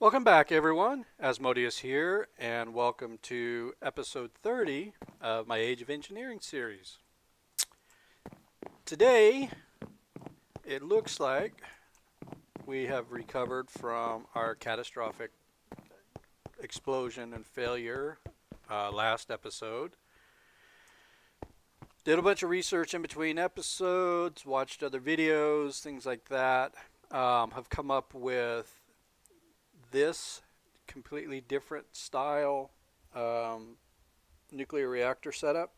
Welcome back, everyone. Asmodeus here, and welcome to episode 30 of my Age of Engineering series. Today, it looks like we have recovered from our catastrophic explosion and failure last episode. Did a bunch of research in between episodes, watched other videos, things like that. Have come up with this completely different style nuclear reactor setup.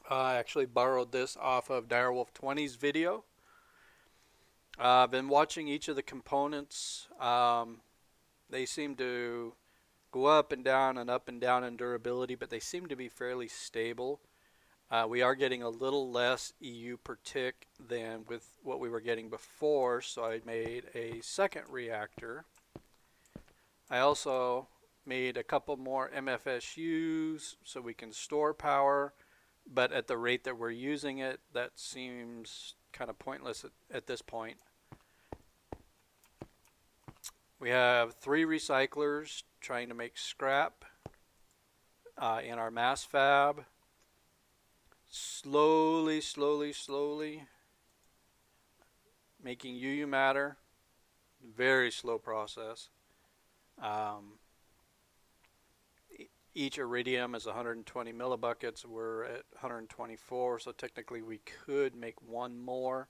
I actually borrowed this off of Direwolf 20's video. I've been watching each of the components. They seem to go up and down in durability, but they seem to be fairly stable. We are getting a little less EU per tick than with what we were getting before, so I made a second reactor. I also made a couple more MFSUs so we can store power, but at the rate that we're using it, that seems kind of pointless at this point. We have 3 recyclers trying to make scrap in our mass fab. Slowly making UU matter. Very slow process. Each iridium is 120 millibuckets. We're at 124, so technically we could make one more,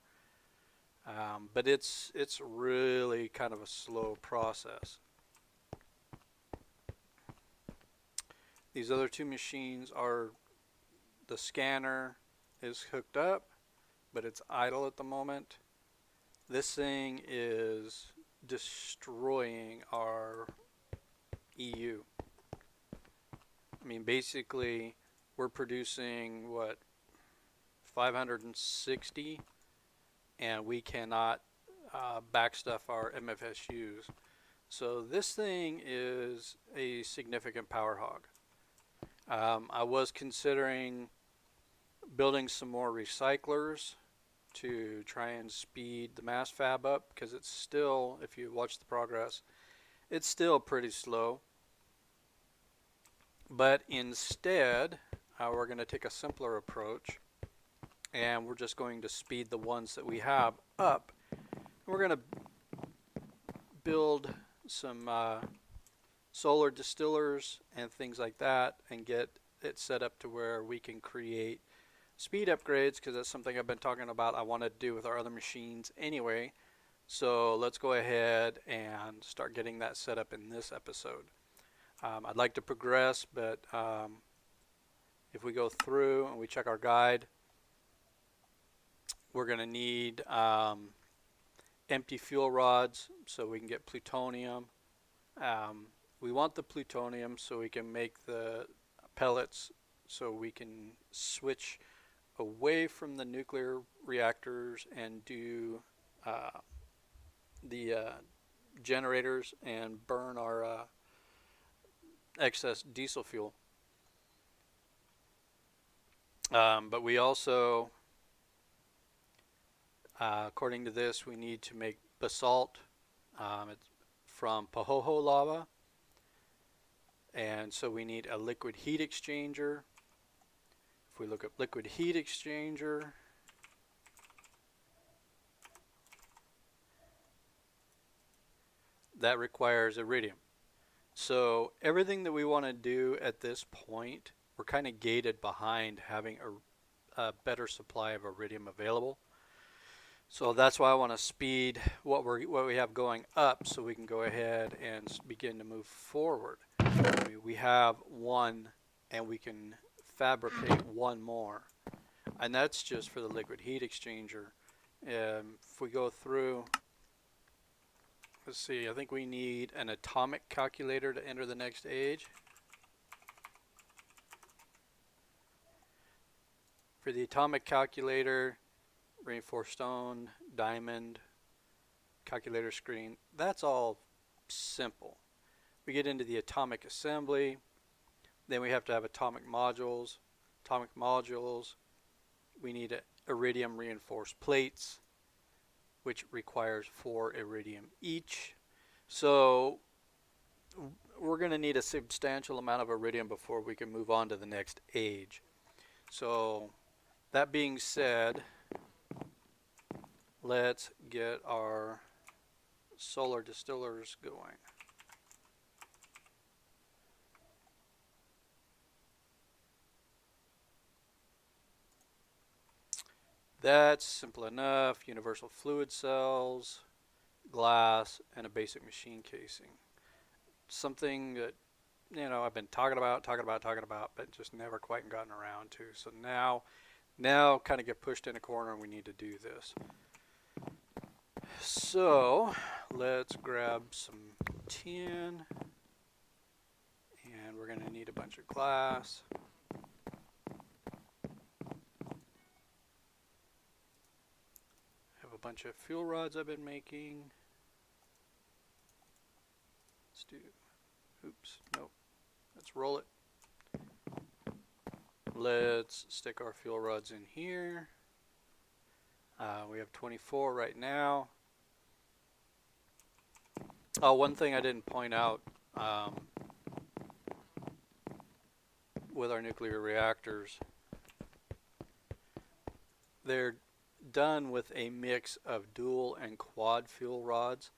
but it's really kind of a slow process. These other 2 machines are, the scanner is hooked up, but it's idle at the moment. This thing is destroying our EU. I mean, basically, we're producing, what, 560, and we cannot backstuff our MFSUs. So this thing is a significant power hog. I was considering building some more recyclers to try and speed the mass fab up, because it's still, if you watch the progress, it's still pretty slow. But instead, we're going to take a simpler approach, and we're just going to speed the ones that we have up. We're going to build some solar distillers and things like that and get it set up to where we can create speed upgrades, because that's something I've been talking about I want to do with our other machines anyway. So let's go ahead and start getting that set up in this episode. I'd like to progress, but if we go through and we check our guide, we're going to need empty fuel rods so we can get plutonium. We want the plutonium so we can make the pellets, so we can switch away from the nuclear reactors and do the generators and burn our excess diesel fuel. But we also, according to this, we need to make basalt. It's from Pahoho lava, and so we need a liquid heat exchanger. If we look at liquid heat exchanger, that requires iridium. So everything that we want to do at this point, we're kind of gated behind having a better supply of iridium available. So that's why I want to speed what we have going up, so we can go ahead and begin to move forward. I mean, we have one, and we can fabricate one more, and that's just for the liquid heat exchanger. If we go through, let's see, I think we need an atomic calculator to enter the next age. For the atomic calculator, reinforced stone, diamond, calculator screen, that's all simple. We get into the atomic assembly, then we have to have atomic modules. Atomic modules, we need iridium reinforced plates, which requires 4 iridium each. So we're going to need a substantial amount of iridium before we can move on to the next age. So that being said, let's get our solar distillers going. That's simple enough. Universal fluid cells, glass, and a basic machine casing. Something that, you know, I've been talking about, but just never quite gotten around to. So now kind of get pushed in a corner and we need to do this. So let's grab some tin, and we're going to need a bunch of glass. Have a bunch of fuel rods I've been making. Let's do, oops, nope. Let's roll it. Let's stick our fuel rods in here. We have 24 right now. Oh, one thing I didn't point out with our nuclear reactors, they're done with a mix of dual and quad fuel rods.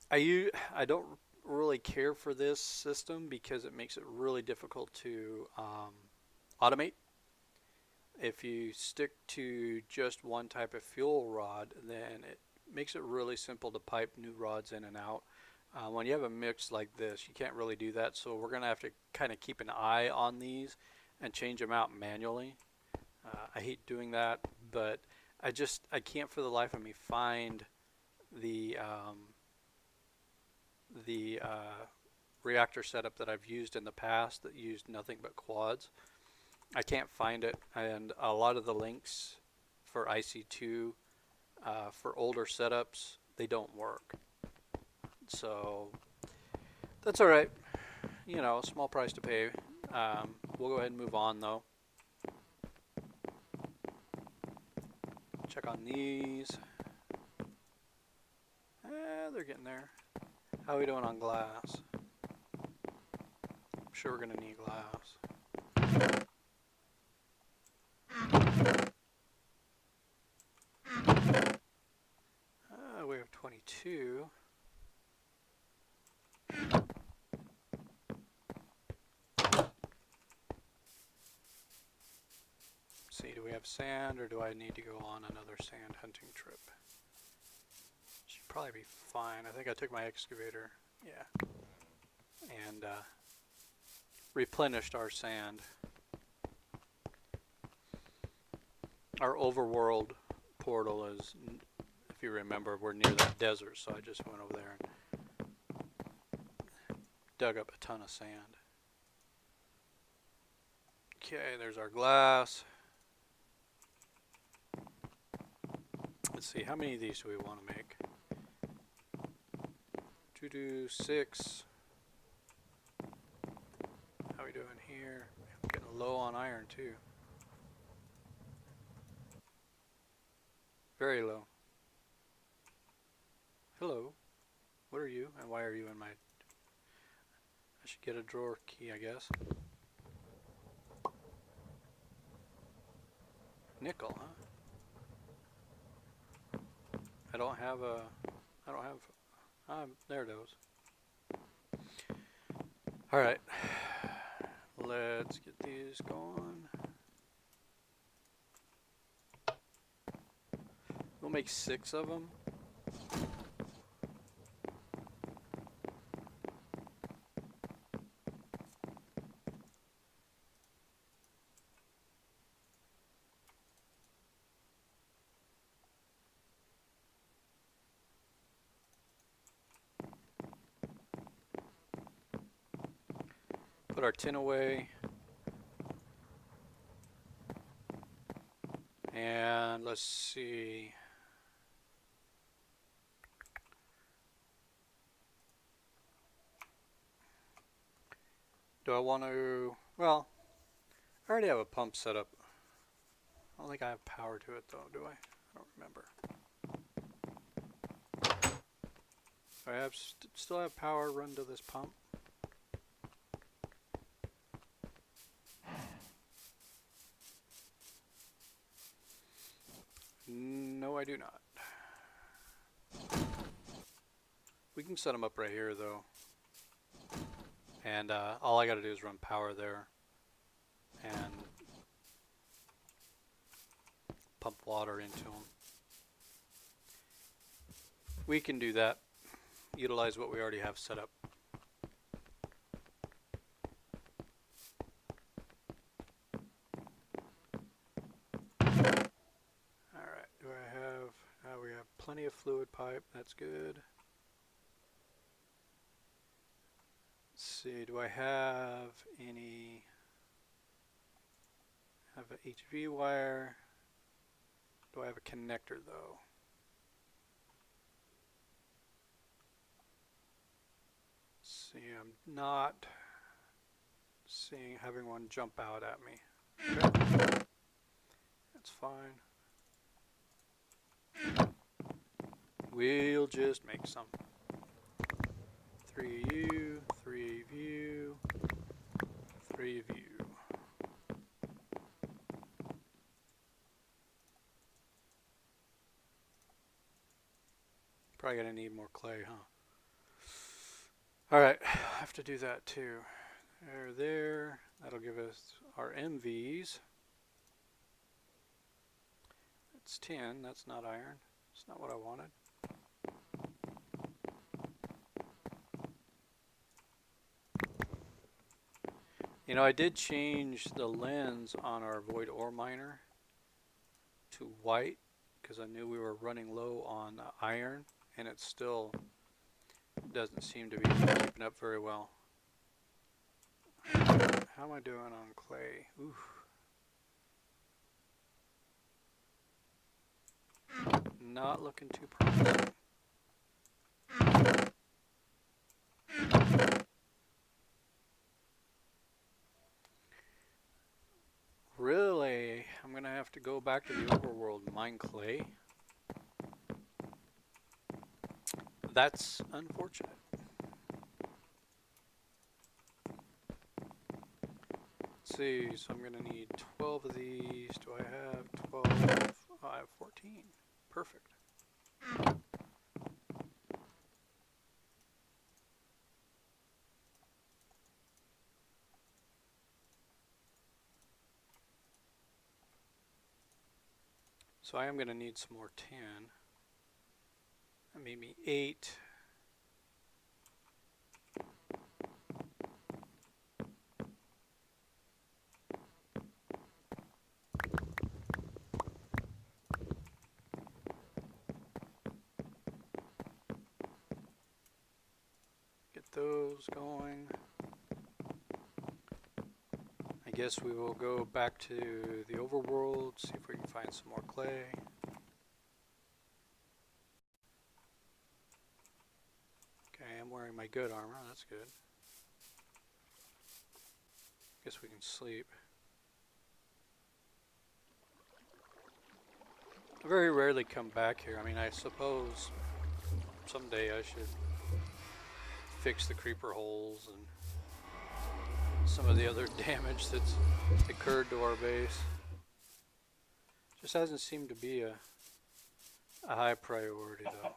I don't really care for this system because it makes it really difficult to automate. If you stick to just one type of fuel rod, then it makes it really simple to pipe new rods in and out. When you have a mix like this, you can't really do that, so we're going to have to kind of keep an eye on these and change them out manually. I hate doing that, but I can't for the life of me find the reactor setup that I've used in the past that used nothing but quads. I can't find it, and a lot of the links for IC2 for older setups, they don't work. So that's all right. You know, a small price to pay. We'll go ahead and move on though. Check on these. They're getting there. How are we doing on glass? I'm sure we're going to need glass. We have 22. See, do we have sand, or do I need to go on another sand hunting trip? Should probably be fine. I think I took my excavator, yeah, and replenished our sand. Our overworld portal is, if you remember, we're near that desert, so I just went over there and dug up a ton of sand. Okay, there's our glass. Let's see, how many of these do we want to make? 2 to 6. How are we doing here? I'm getting low on iron too. Very low. Hello. What are you, and why are you in my... I should get a drawer key, I guess. Nickel, huh? I don't have... there it goes. Alright. Let's get these going. We'll make 6 of them. Put our tin away. And let's see. Do I want to, well, I already have a pump set up. I don't think I have power to it though, do I? I don't remember. I have still have power run to this pump? No, I do not. We can set them up right here though. And all I got to do is run power there and pump water into them. We can do that. Utilize what we already have set up. Alright, do I have, we have plenty of fluid pipe, that's good. Let's see, do I have any, have an HV wire? Do I have a connector though? Let's see, I'm not seeing having one jump out at me. Okay. That's fine. We'll just make some. 3 of you, 3 of you, 3 of you. Probably gonna need more clay, huh? Alright, I have to do that too. There. That'll give us our MVs. It's tin, that's not iron. It's not what I wanted. You know, I did change the lens on our void ore miner to white because I knew we were running low on iron, and it still doesn't seem to be keeping up very well. How am I doing on clay? Ooh. Not looking too promising. Really? I'm gonna have to go back to the overworld and mine clay. That's unfortunate. Let's see, so I'm gonna need 12 of these. Do I have 12? Oh, I have 14. Perfect. So I am going to need some more tin. That made me 8. Get those going. I guess we will go back to the overworld, see if we can find some more clay. Okay, I'm wearing my good armor, that's good. Guess we can sleep. I very rarely come back here. I mean, I suppose someday I should fix the creeper holes and some of the other damage that's occurred to our base. Just hasn't seemed to be a high priority though.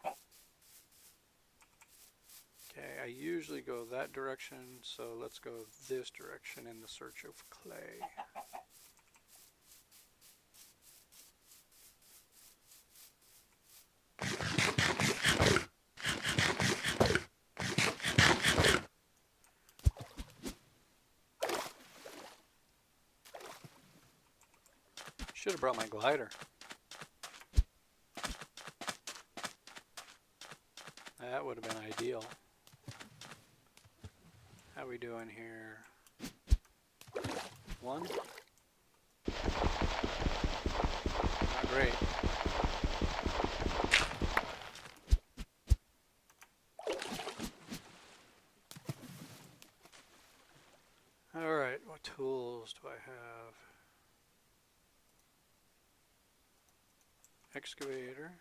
Okay, I usually go that direction, so let's go this direction in the search of clay. Should have brought my glider. That would have been ideal. How we doing here? 1? Not great. Alright, what tools do I have? Excavator.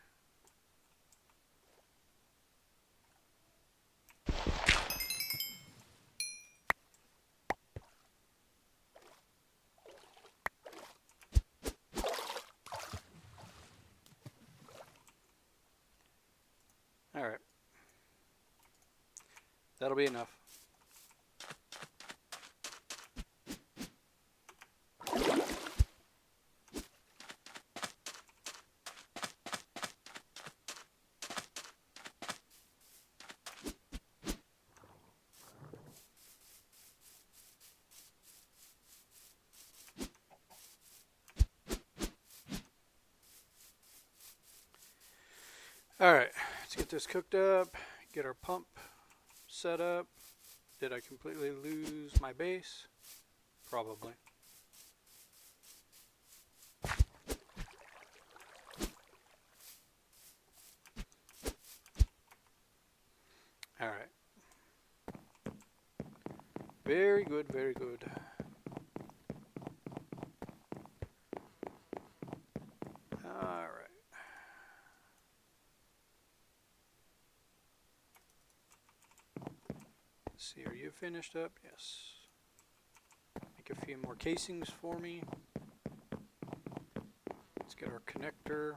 That'll be enough. Alright, let's get this cooked up, get our pump set up. Did I completely lose my base? Probably. Alright. Very good, very good. Alright. Let's see, are you finished up? Yes. Make a few more casings for me. Let's get our connector.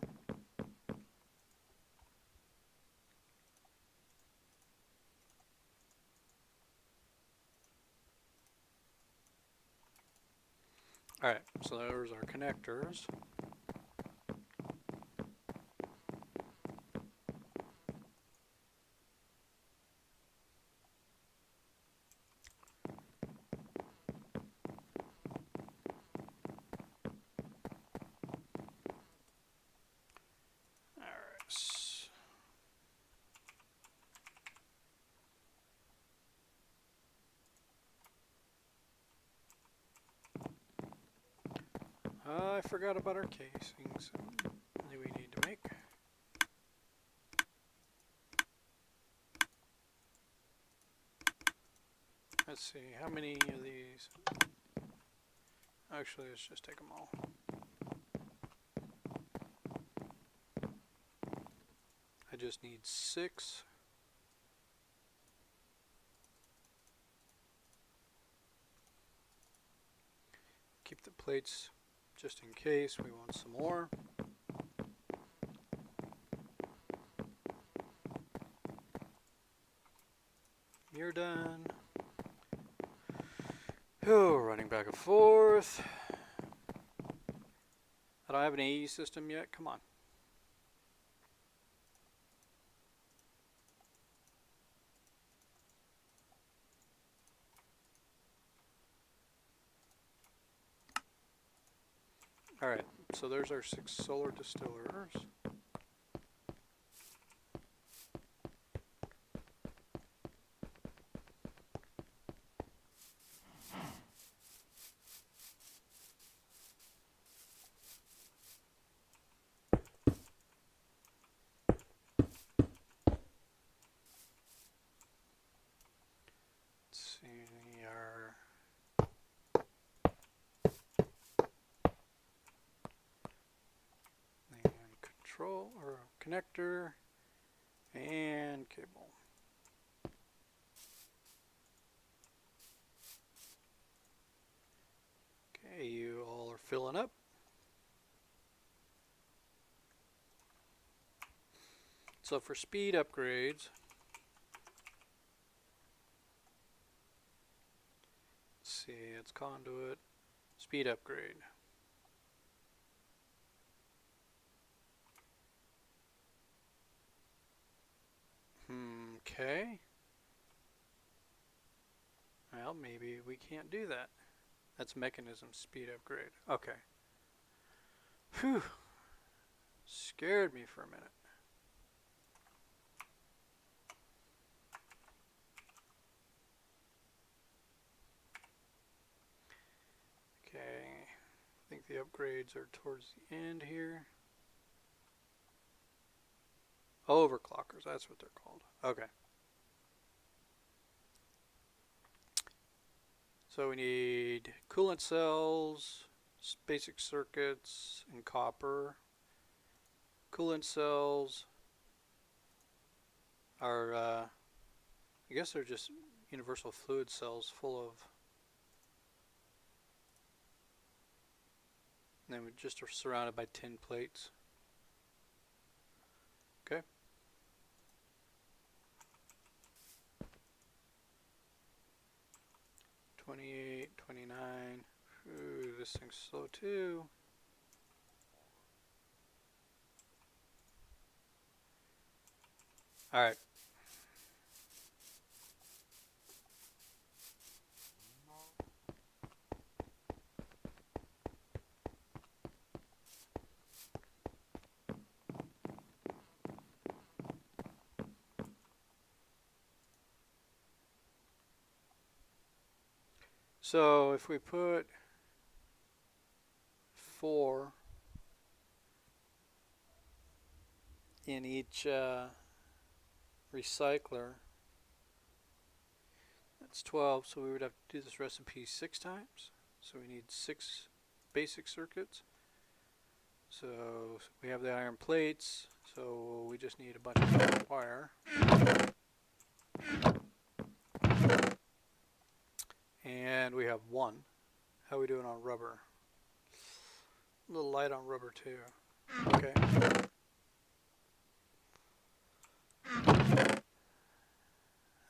Alright, so there's our connectors. I forgot about our casings that we need to make. Let's see, how many of these? Actually, let's just take them all. I just need 6. Keep the plates just in case we want some more. You're done. Oh, running back and forth. I don't have an AE system yet. Come on. Alright, so there's our 6 solar distillers. Let's see, our control or connector and cable. Okay, you all are filling up. So for speed upgrades, let's see, it's conduit, speed upgrade. Okay. Well, maybe we can't do that. That's mechanism speed upgrade. Okay. Whew. Scared me for a minute. Okay. I think the upgrades are towards the end here. Overclockers, that's what they're called. Okay. So we need coolant cells, basic circuits, and copper. Coolant cells are, I guess they're just universal fluid cells full of, and then we just are surrounded by tin plates. Okay. 28, 29. Ooh, this thing's slow too. All right. So if we put 4 in each recycler, that's 12. So we would have to do this recipe 6 times. So we need 6 basic circuits. So we have the iron plates. So we just need a bunch of wire. And we have 1. How are we doing on rubber? A little light on rubber too. Okay.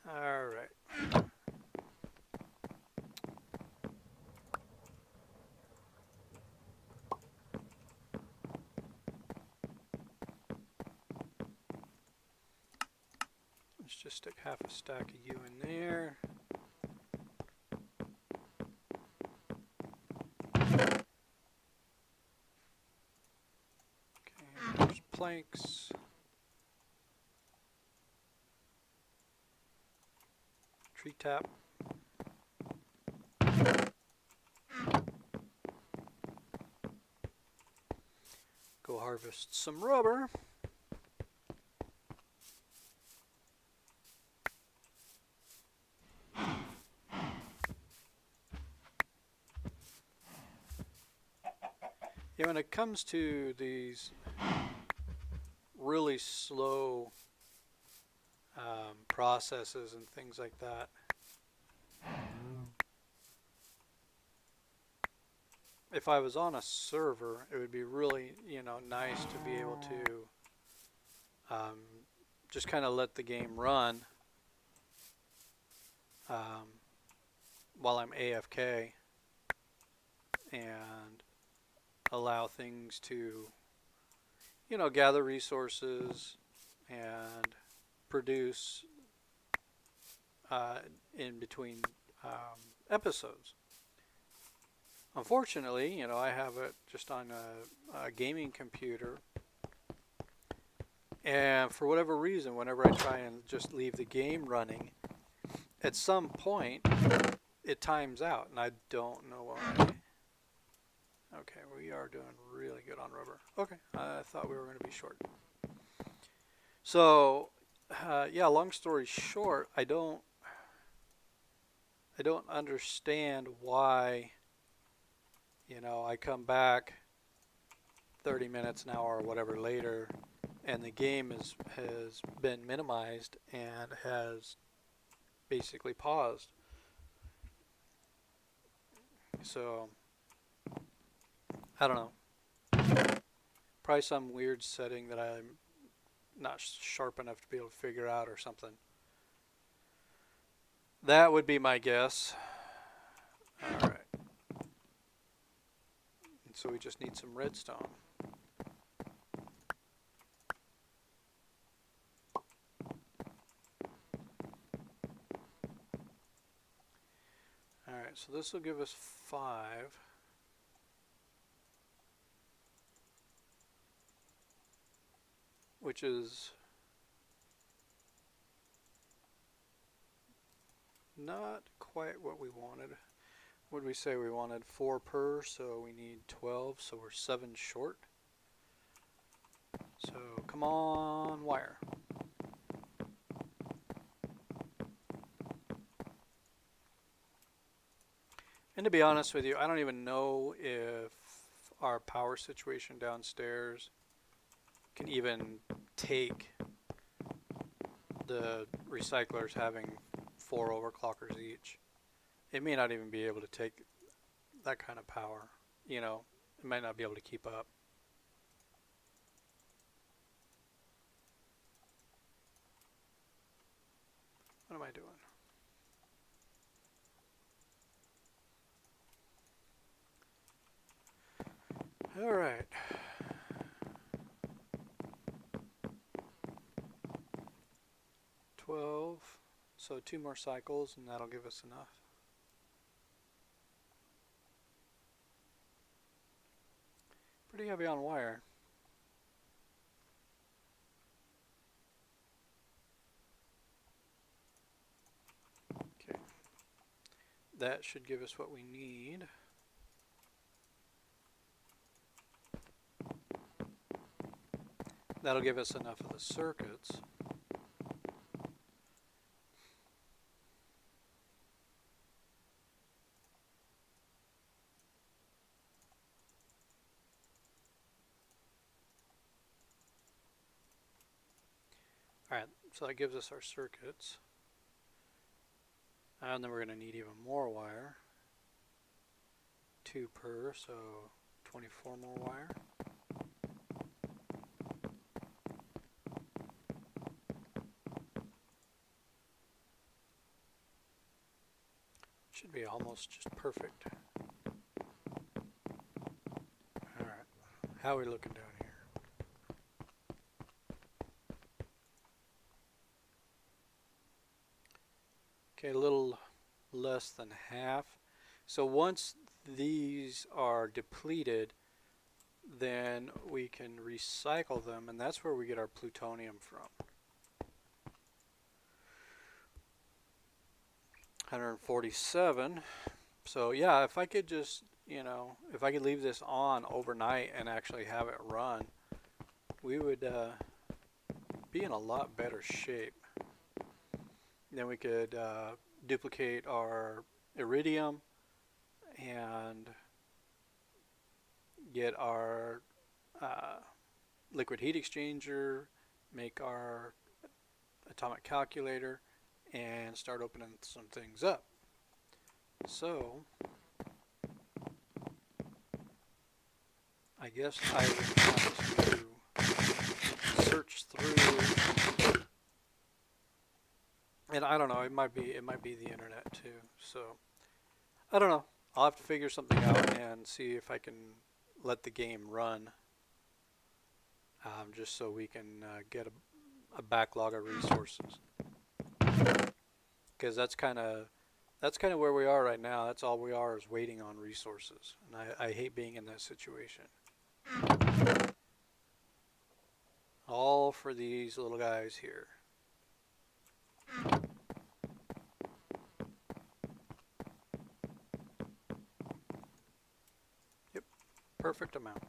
All right. Let's just stick half a stack of U in there. Okay, there's planks. Tree tap. Go harvest some rubber. Yeah, when it comes to these really slow processes and things like that, if I was on a server, it would be really, nice to be able to just kind of let the game run while I'm AFK and allow things to, gather resources and produce in between episodes. Unfortunately, I have it just on a gaming computer, and for whatever reason, whenever I try and just leave the game running, at some point it times out, and I don't know why. Okay, we are doing really good on rubber. Okay, I thought we were going to be short. So, yeah, long story short, I don't understand why, I come back 30 minutes, an hour, or whatever later, and the game has been minimized and has basically paused. So, I don't know. Probably some weird setting that I'm not sharp enough to be able to figure out or something. That would be my guess. All right. And so we just need some redstone. All right, so this will give us 5. Which is not quite what we wanted. What did we say? We wanted 4 per, so we need 12, so we're 7 short. So come on, wire. And to be honest with you, I don't even know if our power situation downstairs can even take the recyclers having 4 overclockers each. It may not even be able to take that kind of power. It might not be able to keep up. What am I doing? All right. So 2 more cycles and that'll give us enough. Pretty heavy on wire. Okay. That should give us what we need. That'll give us enough of the circuits. Alright, so that gives us our circuits. And then we're going to need even more wire. 2 per, so 24 more wire. Should be almost just perfect. Alright, how are we looking down here? Okay, a little less than half. So once these are depleted, then we can recycle them, and that's where we get our plutonium from. 147. So yeah, if I could just, if I could leave this on overnight and actually have it run, we would be in a lot better shape. Then we could duplicate our Iridium and get our liquid heat exchanger, make our atomic calculator, and start opening some things up. So I guess I would have to search through, and I don't know, it might be the internet too. So I don't know. I'll have to figure something out and see if I can let the game run, just so we can get a backlog of resources. Because that's kind of where we are right now. That's all we are, is waiting on resources, and I hate being in that situation. All for these little guys here. Yep, perfect amount.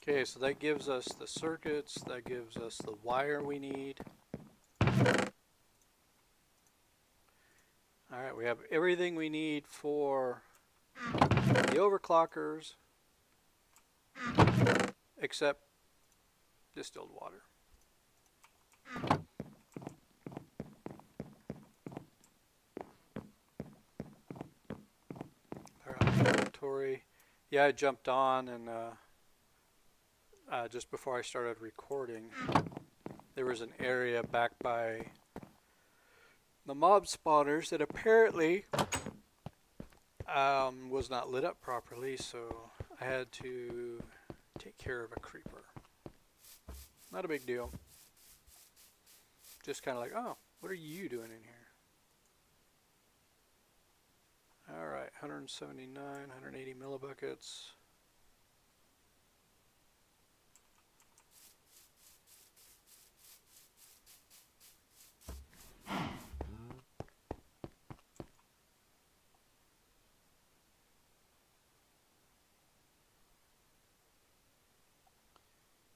Okay, so that gives us the circuits, that gives us the wire we need. Alright, we have everything we need for the overclockers, except distilled water. Alright, inventory. Yeah, I jumped on and just before I started recording, there was an area back by the mob spawners that apparently was not lit up properly, so I had to take care of a creeper. Not a big deal. Just kind of like, oh, what are you doing in here? Alright, 179, 180 millibuckets.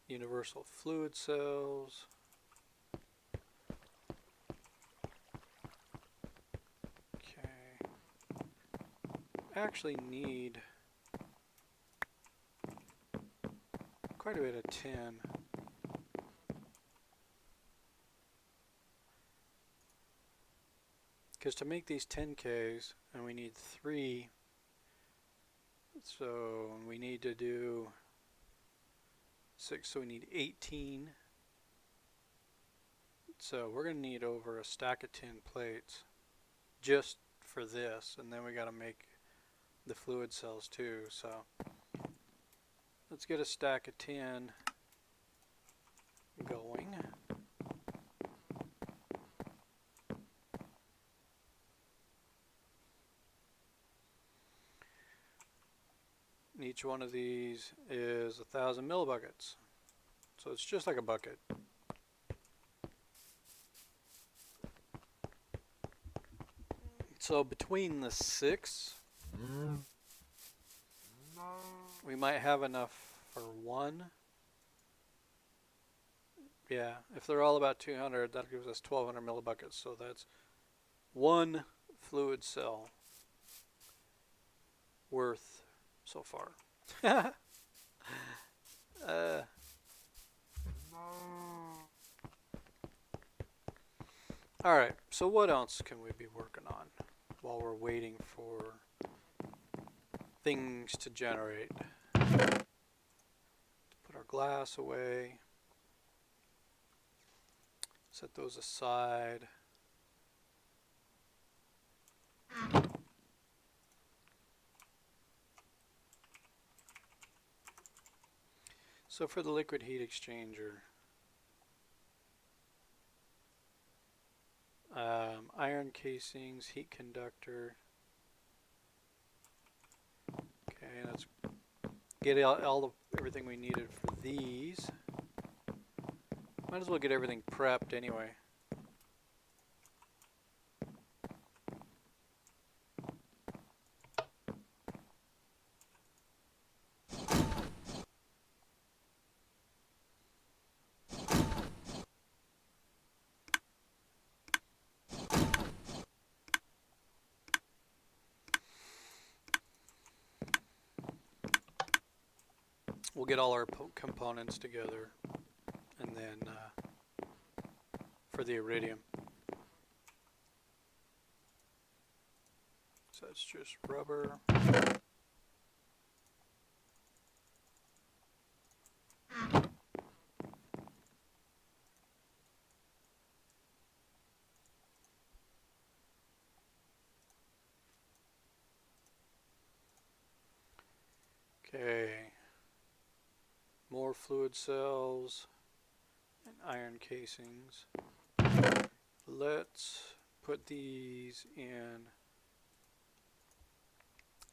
Universal fluid cells. Okay. I actually need quite a bit of tin. Because to make these 10Ks, and we need 3, so we need to do 6, so we need 18. So we're going to need over a stack of tin plates just for this, and then we got to make the fluid cells too. So let's get a stack of 10 going. And each one of these is 1,000 millibuckets. So it's just like a bucket. So between the 6, we might have enough for one. Yeah, if they're all about 200, that gives us 1,200 millibuckets. So that's one fluid cell worth so far. Alright, so what else can we be working on while we're waiting for things to generate? Put our glass away. Set those aside. So for the liquid heat exchanger, iron casings, heat conductor. Okay, let's get everything we needed for these. Might as well get everything prepped anyway. We'll get all our components together, and then for the Iridium. So it's just rubber. Okay. More fluid cells and iron casings. Let's put these in.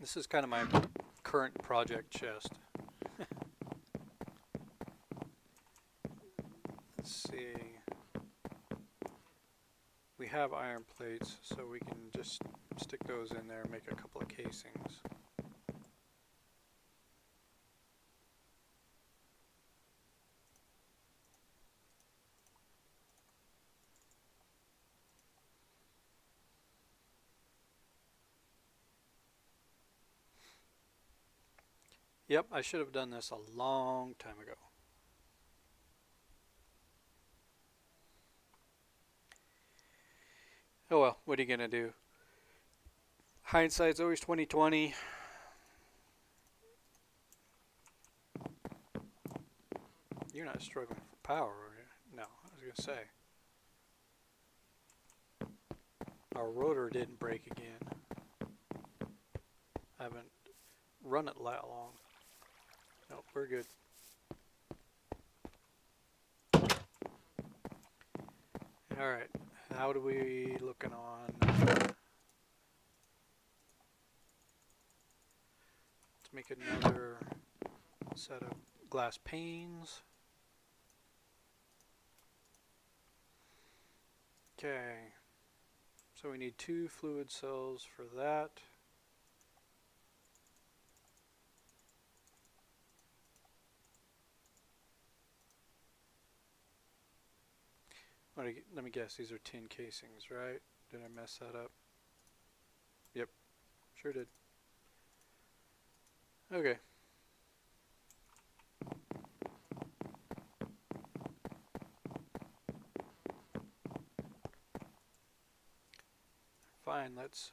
This is kind of my current project chest. Let's see. We have iron plates, so we can just stick those in there and make a couple of casings. Yep, I should have done this a long time ago. Oh well, what are you gonna do? Hindsight's always 20/20. You're not struggling for power, are you? No, I was gonna say. Our rotor didn't break again. I haven't run it that long. Nope, we're good. Alright, how do we looking on? Let's make another set of glass panes. Okay, so we need 2 fluid cells for that. Let me guess, these are tin casings, right? Did I mess that up? Yep, sure did. Okay. Fine, let's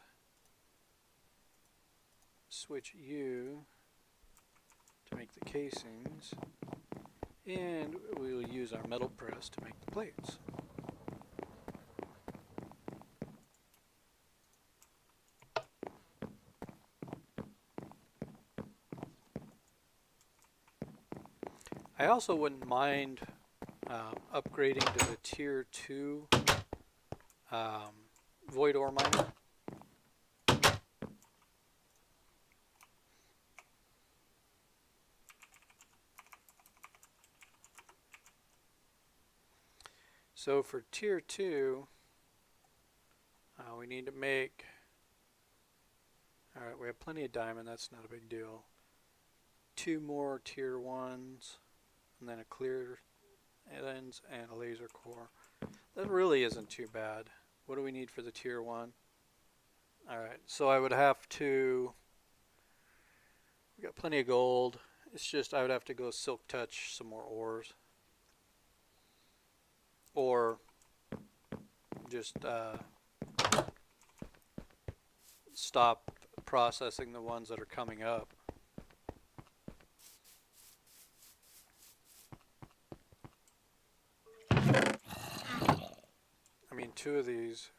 switch you to make the casings, and we'll use our metal press to make the plates. I also wouldn't mind upgrading to the tier 2 void ore miner. So for tier 2, we need to make, alright, we have plenty of diamond, that's not a big deal. 2 more tier 1s, and then a clear lens and a laser core. That really isn't too bad. What do we need for the tier 1? Alright, so I would have to, we got plenty of gold. It's just I would have to go silk touch some more ores. Or just stop processing the ones that are coming up. I mean, 2 of these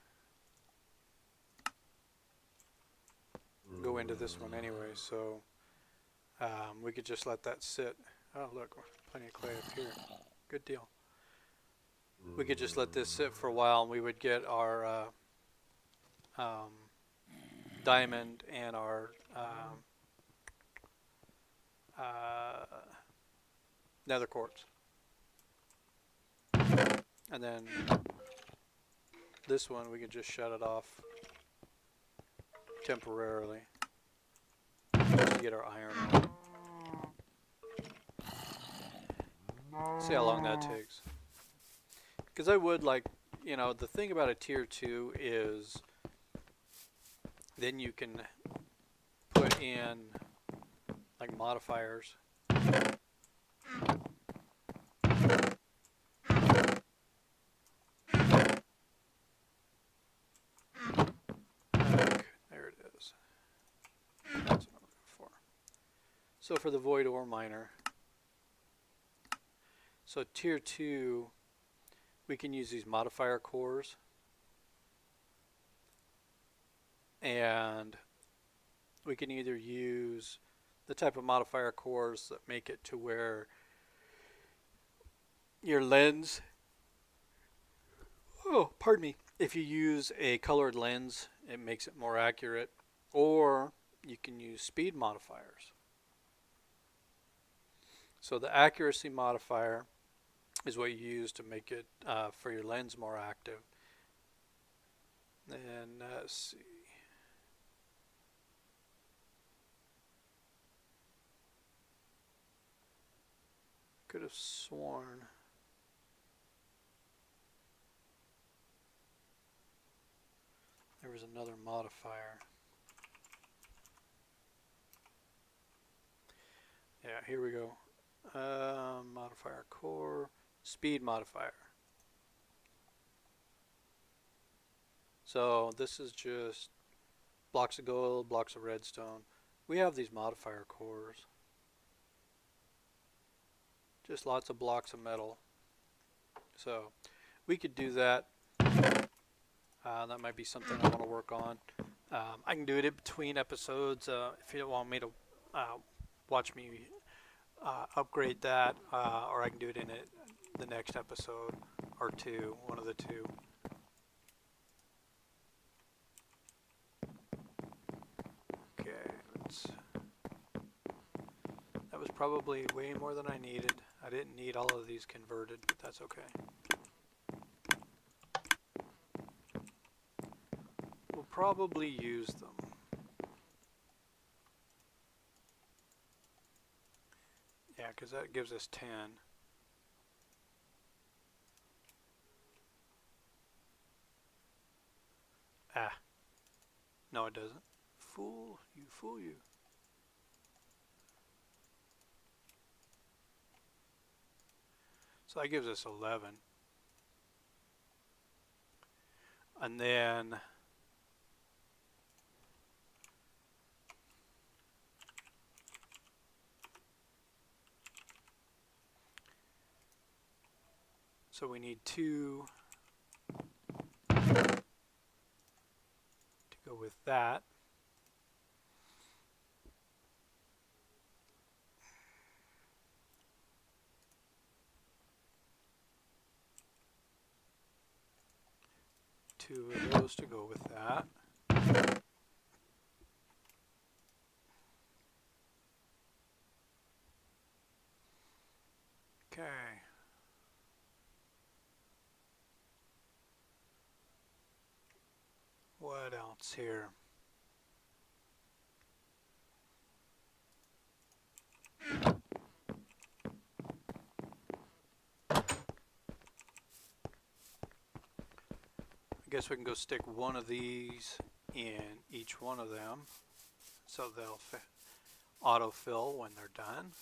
go into this one anyway, so we could just let that sit. Oh look, plenty of clay up here. Good deal. We could just let this sit for a while and we would get our diamond and our nether quartz. And then this one we could just shut it off temporarily to get our iron on. See how long that takes. Because I would like, you know, the thing about a tier 2 is then you can put in like modifiers. There it is. That's what I'm looking for. So for the void ore miner, so tier 2, we can use these modifier cores, and we can either use the type of modifier cores that make it to where your lens, oh pardon me, if you use a colored lens it makes it more accurate, or you can use speed modifiers. So the accuracy modifier is what you use to make it for your lens more active. And let's see. Could have sworn there was another modifier. Yeah, here we go. Modifier core, speed modifier. So this is just blocks of gold, blocks of redstone. We have these modifier cores. Just lots of blocks of metal. So we could do that. That might be something I want to work on. I can do it in between episodes if you don't want me to watch me upgrade that, or I can do it in the next episode or two, one of the two. Okay, that was probably way more than I needed. I didn't need all of these converted, but that's okay. We'll probably use them. Yeah, because that gives us 10. Ah. No, it doesn't. Fool you, fool you. So that gives us 11. And then so we need 2 to go with that. 2 of those to go with that. Okay. What else here? I guess we can go stick one of these in each one of them so they'll autofill when they're done.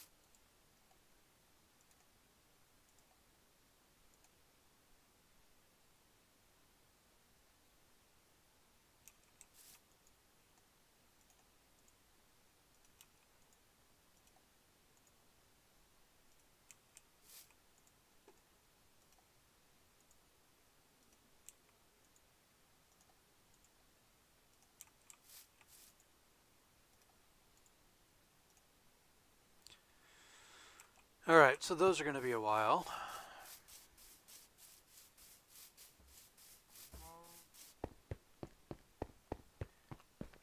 Alright, so those are going to be a while.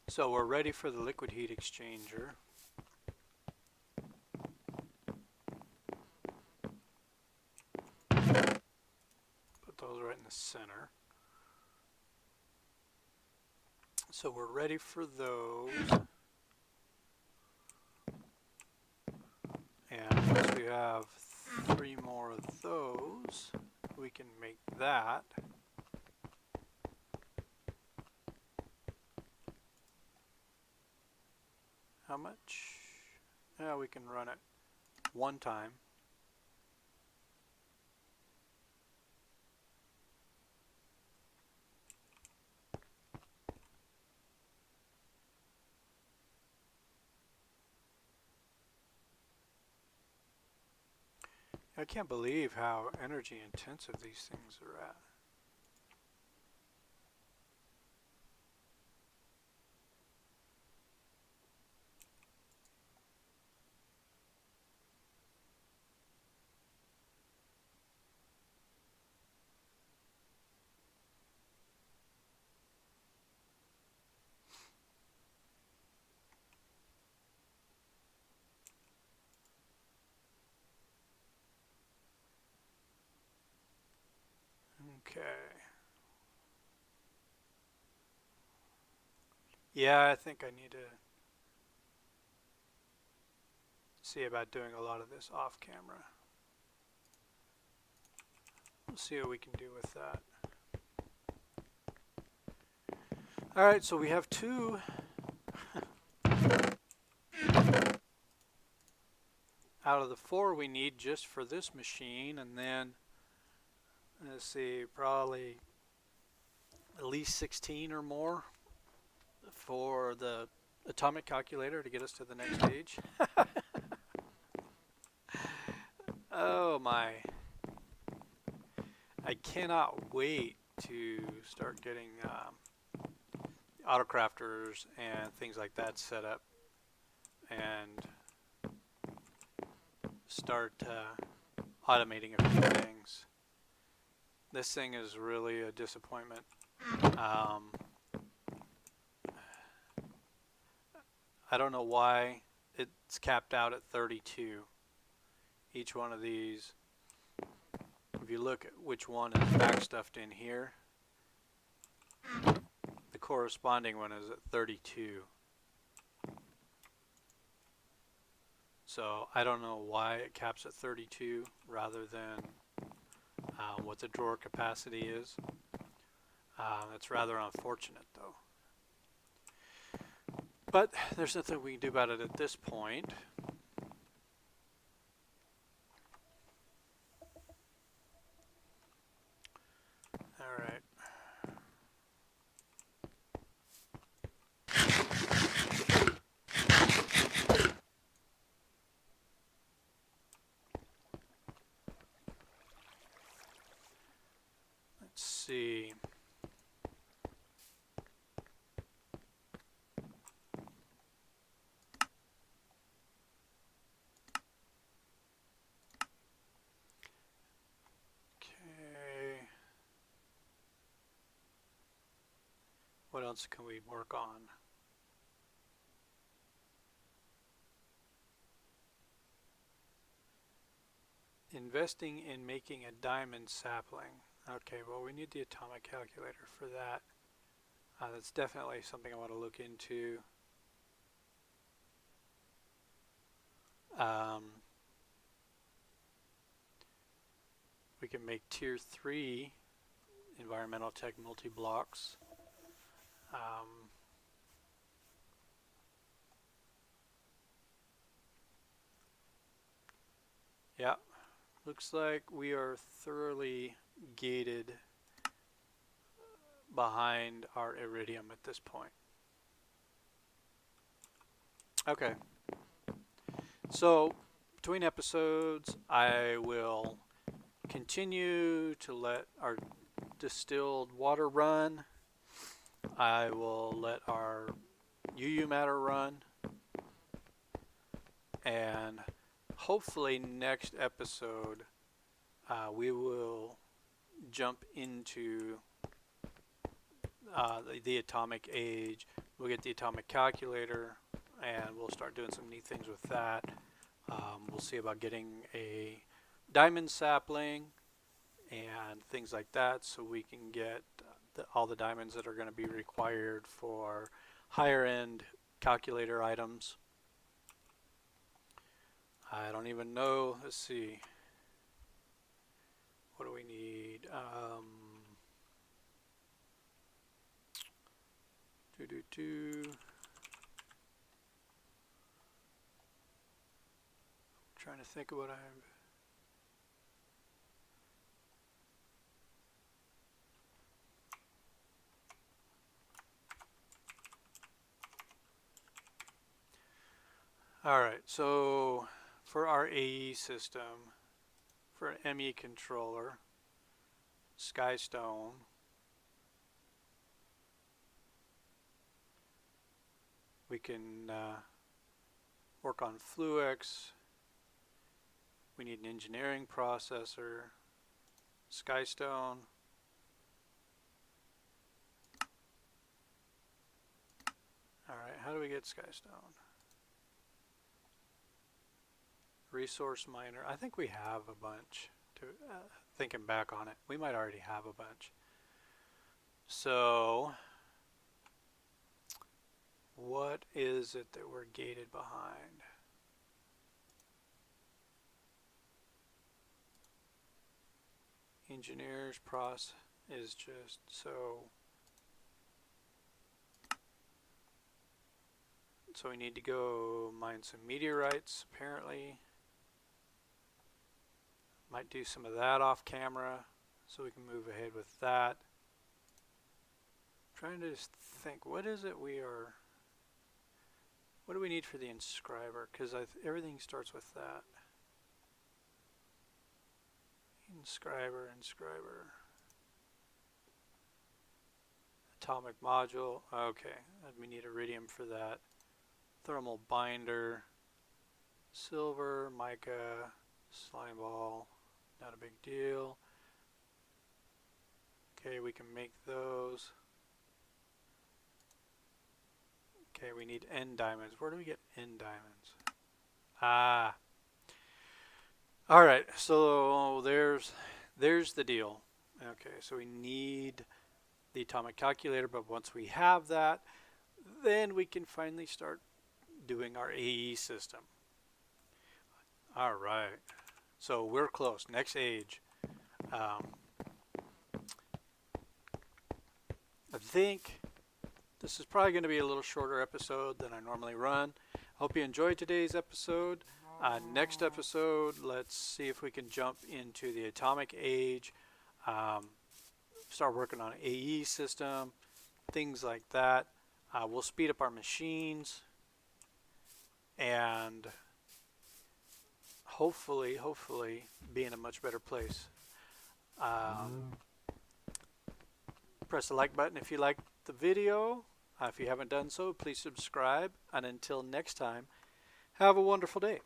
So we're ready for the liquid heat exchanger. Put those right in the center. So we're ready for those. And once we have 3 more of those, we can make that. How much? Yeah, we can run it one time. I can't believe how energy intensive these things are at. Okay. Yeah, I think I need to see about doing a lot of this off camera. We'll see what we can do with that. Alright, so we have 2 out of the 4 we need just for this machine, and then let's see, probably at least 16 or more for the atomic calculator to get us to the next stage. Oh my. I cannot wait to start getting autocrafters and things like that set up and start automating a few things. This thing is really a disappointment. I don't know why it's capped out at 32. Each one of these, if you look at which one is backstuffed in here, the corresponding one is at 32. So I don't know why it caps at 32 rather than what the drawer capacity is. That's rather unfortunate though. But there's nothing we can do about it at this point. All right. Let's see. else can we work on? Investing in making a diamond sapling. Okay, well, we need the atomic calculator for that. That's definitely something I want to look into. We can make tier 3 environmental tech multi-blocks. Yeah, looks like we are thoroughly gated behind our Iridium at this point. Okay, so between episodes I will continue to let our distilled water run. I will let our UU matter run, and hopefully next episode we will jump into the atomic age. We'll get the atomic calculator and we'll start doing some neat things with that. We'll see about getting a diamond sapling and things like that, so we can get all the diamonds that are going to be required for higher end calculator items. I don't even know. Let's see. What do we need? Trying to think of what I'm. Alright, so for our AE system, for an ME controller, Skystone, we can work on Fluix. We need an engineering processor, Skystone. Alright, how do we get Skystone? Resource miner. I think we have a bunch. Thinking back on it, we might already have a bunch. So, what is it that we're gated behind? Engineers process is just so. So we need to go mine some meteorites, apparently. Might do some of that off camera, so we can move ahead with that. I'm trying to just think, what is it we are, what do we need for the inscriber? Because everything starts with that. Inscriber. Atomic module, okay, we need iridium for that. Thermal binder, silver, mica, slime ball, not a big deal. Okay, we can make those. Okay, we need N diamonds. Where do we get N diamonds? Ah. Alright, so there's the deal. Okay, so we need the atomic calculator, but once we have that, then we can finally start doing our AE system. Alright, so we're close. Next age. I think this is probably going to be a little shorter episode than I normally run. Hope you enjoyed today's episode. Next episode, let's see if we can jump into the atomic age, start working on an AE system, things like that. We'll speed up our machines, and hopefully be in a much better place. Press the like button if you liked the video. If you haven't done so, please subscribe. And until next time, have a wonderful day.